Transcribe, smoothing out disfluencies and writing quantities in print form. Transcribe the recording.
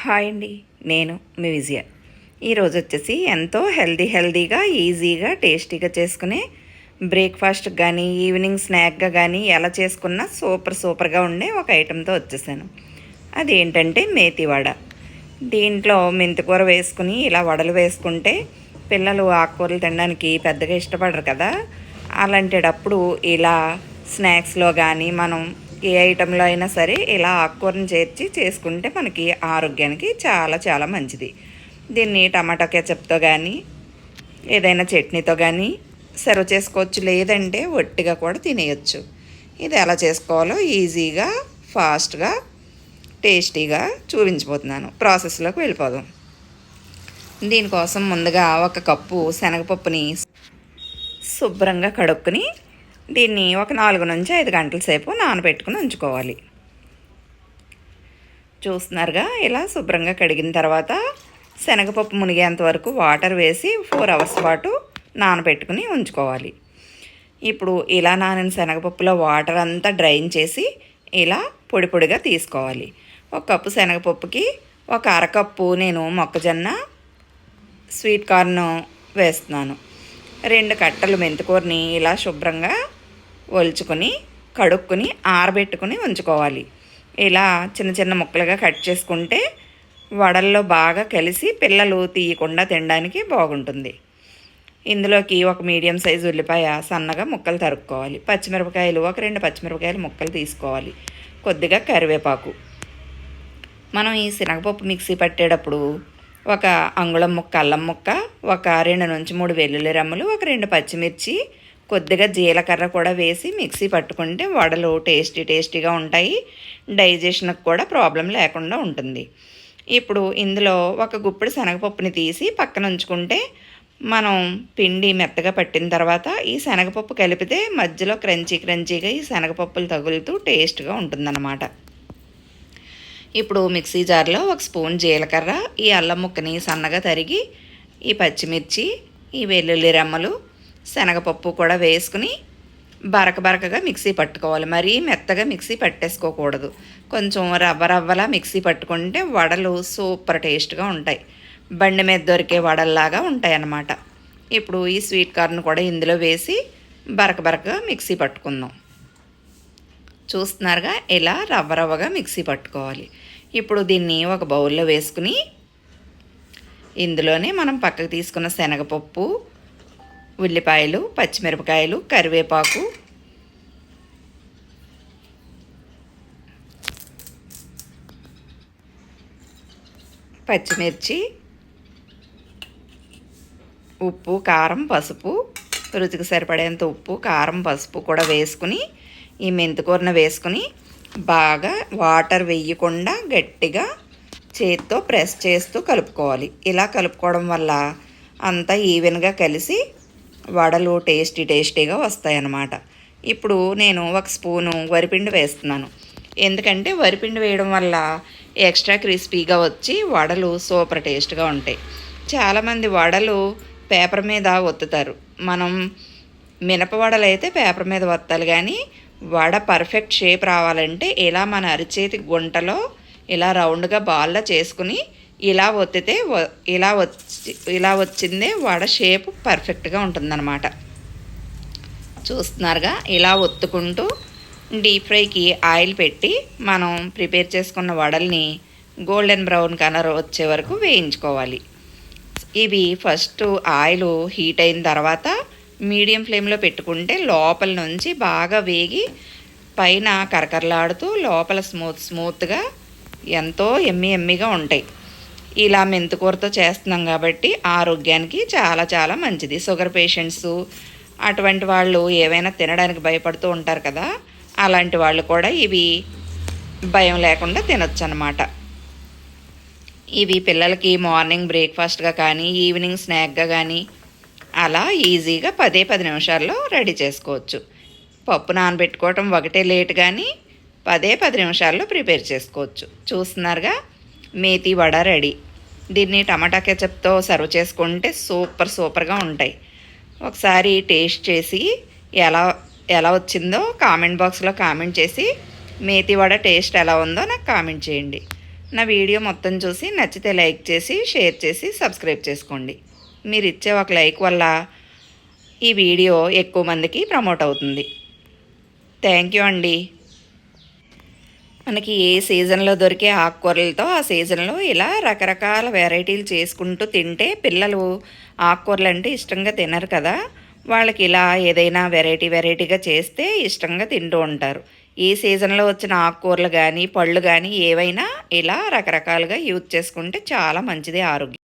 Hi అండి, నేను మీ విజయ. ఈరోజు వచ్చేసి ఎంతో హెల్దీగా ఈజీగా టేస్టీగా చేసుకునే బ్రేక్ఫాస్ట్ కానీ ఈవినింగ్ స్నాక్గా కానీ ఎలా చేసుకున్నా సూపర్గా ఉండే ఒక ఐటెంతో వచ్చేసాను. అదేంటంటే మేతి వడ. దీంట్లో మెంతికూర వేసుకుని ఇలా వడలు వేసుకుంటే పిల్లలు ఆకుకూరలు తినడానికి పెద్దగా ఇష్టపడరు కదా. అలాంటప్పుడు ఇలా స్నాక్స్లో కానీ మనం ఏ ఐటెంలో అయినా సరే ఇలా ఆకుకూరని చేర్చి చేసుకుంటే మనకి ఆరోగ్యానికి చాలా మంచిది. దీన్ని టమాటా కెచప్తో కానీ ఏదైనా చట్నీతో కానీ సర్వ్ చేసుకోవచ్చు, లేదంటే ఒట్టిగా కూడా తినేయచ్చు. ఇది ఎలా చేసుకోవాలో ఈజీగా ఫాస్ట్గా టేస్టీగా చూపించబోతున్నాను. ప్రాసెస్లోకి వెళ్ళిపోదాం. దీనికోసం ముందుగా 1 కప్పు శనగపప్పుని శుభ్రంగా కడుక్కుని దీన్ని ఒక 4 నుంచి 5 గంటల సేపు నానబెట్టుకుని ఉంచుకోవాలి. చూస్తున్నారుగా, ఇలా శుభ్రంగా కడిగిన తర్వాత శనగపప్పు మునిగేంత వరకు వాటర్ వేసి 4 అవర్స్ పాటు నానబెట్టుకుని ఉంచుకోవాలి. ఇప్పుడు ఇలా నానిన శనగపప్పులో వాటర్ అంతా డ్రైన్ చేసి ఇలా పొడిగా తీసుకోవాలి. 1 కప్పు శనగపప్పుకి 1 అరకప్పు నేను మొక్కజొన్న స్వీట్ కార్న్ వేస్తున్నాను. 2 కట్టలు మెంతికూరని ఇలా శుభ్రంగా ఒలుచుకొని కడుక్కుని ఆరబెట్టుకుని ఉంచుకోవాలి. ఇలా చిన్న ముక్కలుగా కట్ చేసుకుంటే వడల్లో బాగా కలిసి పిల్లలు తీయకుండా తినడానికి బాగుంటుంది. ఇందులోకి 1 మీడియం సైజు ఉల్లిపాయ సన్నగా ముక్కలు తరుక్కోవాలి. పచ్చిమిరపకాయలు 2 పచ్చిమిరపకాయలు ముక్కలు తీసుకోవాలి. కొద్దిగా కరివేపాకు. మనం ఈ శనగపప్పు మిక్సీ పట్టేటప్పుడు 1 అంగుళం ముక్క అల్లం ముక్క, 2 నుంచి 3 వెల్లుల్లి రెమ్మలు, 2 పచ్చిమిర్చి, కొద్దిగా జీలకర్ర కూడా వేసి మిక్సీ పట్టుకుంటే వడలు టేస్టీగా ఉంటాయి. డైజెషన్కి కూడా ప్రాబ్లం లేకుండా ఉంటుంది. ఇప్పుడు ఇందులో 1 గుప్పెడు శనగపప్పుని తీసి పక్కన ఉంచుకుంటే మనం పిండి మెత్తగా పట్టిన తర్వాత ఈ శనగపప్పు కలిపితే మధ్యలో క్రంచీగా ఈ శనగపప్పులు తగులుతూ టేస్ట్గా ఉంటుందన్నమాట. ఇప్పుడు మిక్సీ జార్లో 1 స్పూన్ జీలకర్ర, ఈ అల్లం ముక్కని సన్నగా తరిగి, ఈ పచ్చిమిర్చి, ఈ వెల్లుల్లి రెమ్మలు, శనగపప్పు కూడా వేసుకుని బరకగా మిక్సీ పట్టుకోవాలి. మరీ మెత్తగా మిక్సీ పట్టేసుకోకూడదు. కొంచెం రవ్వలా మిక్సీ పట్టుకుంటే వడలు సూపర్ టేస్ట్గా ఉంటాయి. బండి మీద దొరికే వడల్లాగా ఉంటాయి అన్నమాట. ఇప్పుడు ఈ స్వీట్ కార్న్ కూడా ఇందులో వేసి బరకగా మిక్సీ పట్టుకుందాం. చూస్తున్నారుగా, ఇలా రవ్వగా మిక్సీ పట్టుకోవాలి. ఇప్పుడు దీన్ని ఒక బౌల్లో వేసుకుని ఇందులోనే మనం పక్కకు తీసుకున్న శనగపప్పు, ఉల్లిపాయలు, పచ్చిమిరపకాయలు, కరివేపాకు, పచ్చిమిర్చి, ఉప్పు, కారం, పసుపు, రుచికి సరిపడేంత ఉప్పు, కారం, పసుపు కూడా వేసుకుని ఈ మెంతికూరను వేసుకుని బాగా వాటర్ వేయకుండా గట్టిగా చేత్తో ప్రెస్ చేస్తూ కలుపుకోవాలి. ఇలా కలుపుకోవడం వల్ల అంతా ఈవెన్గా కలిసి వడలు టేస్టీగా వస్తాయన్నమాట. ఇప్పుడు నేను 1 స్పూను వరిపిండి వేస్తున్నాను. ఎందుకంటే వరిపిండి వేయడం వల్ల ఎక్స్ట్రా క్రిస్పీగా వచ్చి వడలు సూపర్ టేస్ట్గా ఉంటాయి. చాలామంది వడలు పేపర్ మీద ఒత్తుతారు. మనం మినపవడలు అయితే పేపర్ మీద ఒత్తాలి, కానీ వడ పర్ఫెక్ట్ షేప్ రావాలంటే ఇలా మన అరిచేతి గుంటలో ఇలా రౌండ్గా బాల్లా చేసుకుని ఇలా ఒత్తితే ఇలా వచ్చిందే వడ షేప్ పర్ఫెక్ట్గా ఉంటుందన్నమాట. చూస్తున్నారుగా, ఇలా ఒత్తుకుంటూ డీప్ ఫ్రైకి ఆయిల్ పెట్టి మనం ప్రిపేర్ చేసుకున్న వడల్ని గోల్డెన్ బ్రౌన్ కలర్ వచ్చే వరకు వేయించుకోవాలి. ఇవి ఫస్ట్ ఆయిల్ హీట్ అయిన తర్వాత మీడియం ఫ్లేమ్లో పెట్టుకుంటే లోపల నుంచి బాగా వేగి పైన కరకరలాడుతూ లోపల స్మూత్గా ఎంతో ఎమ్మీగా ఉంటాయి. ఇలా మెంతికూరతో చేస్తున్నాం కాబట్టి ఆరోగ్యానికి చాలా మంచిది. షుగర్ పేషెంట్స్ అటువంటి వాళ్ళు ఏవైనా తినడానికి భయపడుతూ ఉంటారు కదా, అలాంటి వాళ్ళు కూడా ఇవి భయం లేకుండా తినొచ్చు అన్నమాట. ఇవి పిల్లలకి మార్నింగ్ బ్రేక్ఫాస్ట్గా కానీ ఈవినింగ్ స్నాక్గా కానీ అలా ఈజీగా 10 నిమిషాల్లో రెడీ చేసుకోవచ్చు. పప్పు నానబెట్టుకోవటం ఒకటే లేట్, కానీ 10 నిమిషాల్లో ప్రిపేర్ చేసుకోవచ్చు. చూస్తున్నారుగా, మేతి వడ రెడీ. దీన్ని టమాటా కెచప్తో సర్వ్ చేసుకుంటే సూపర్గా ఉంటాయి. ఒకసారి టేస్ట్ చేసి ఎలా వచ్చిందో కామెంట్ బాక్స్లో కామెంట్ చేసి మేతి వడ టేస్ట్ ఎలా ఉందో నాకు కామెంట్ చేయండి. నా వీడియో మొత్తం చూసి నచ్చితే లైక్ చేసి షేర్ చేసి సబ్స్క్రైబ్ చేసుకోండి. మీరు ఇచ్చే ఒక లైక్ వల్ల ఈ వీడియో ఎక్కువ మందికి ప్రమోట్ అవుతుంది. థ్యాంక్ యూ అండి. మనకి ఏ సీజన్లో దొరికే ఆకుకూరలతో ఆ సీజన్లో ఇలా రకరకాల వెరైటీలు చేసుకుంటూ తింటే పిల్లలు ఆకుకూరలు అంటే ఇష్టంగా తినరు కదా, వాళ్ళకి ఇలా ఏదైనా వెరైటీగా చేస్తే ఇష్టంగా తింటూ ఉంటారు. ఈ సీజన్లో వచ్చిన ఆకుకూరలు కానీ పళ్ళు కానీ ఏవైనా ఇలా రకరకాలుగా యూజ్ చేసుకుంటే చాలా మంచిది ఆరోగ్యం.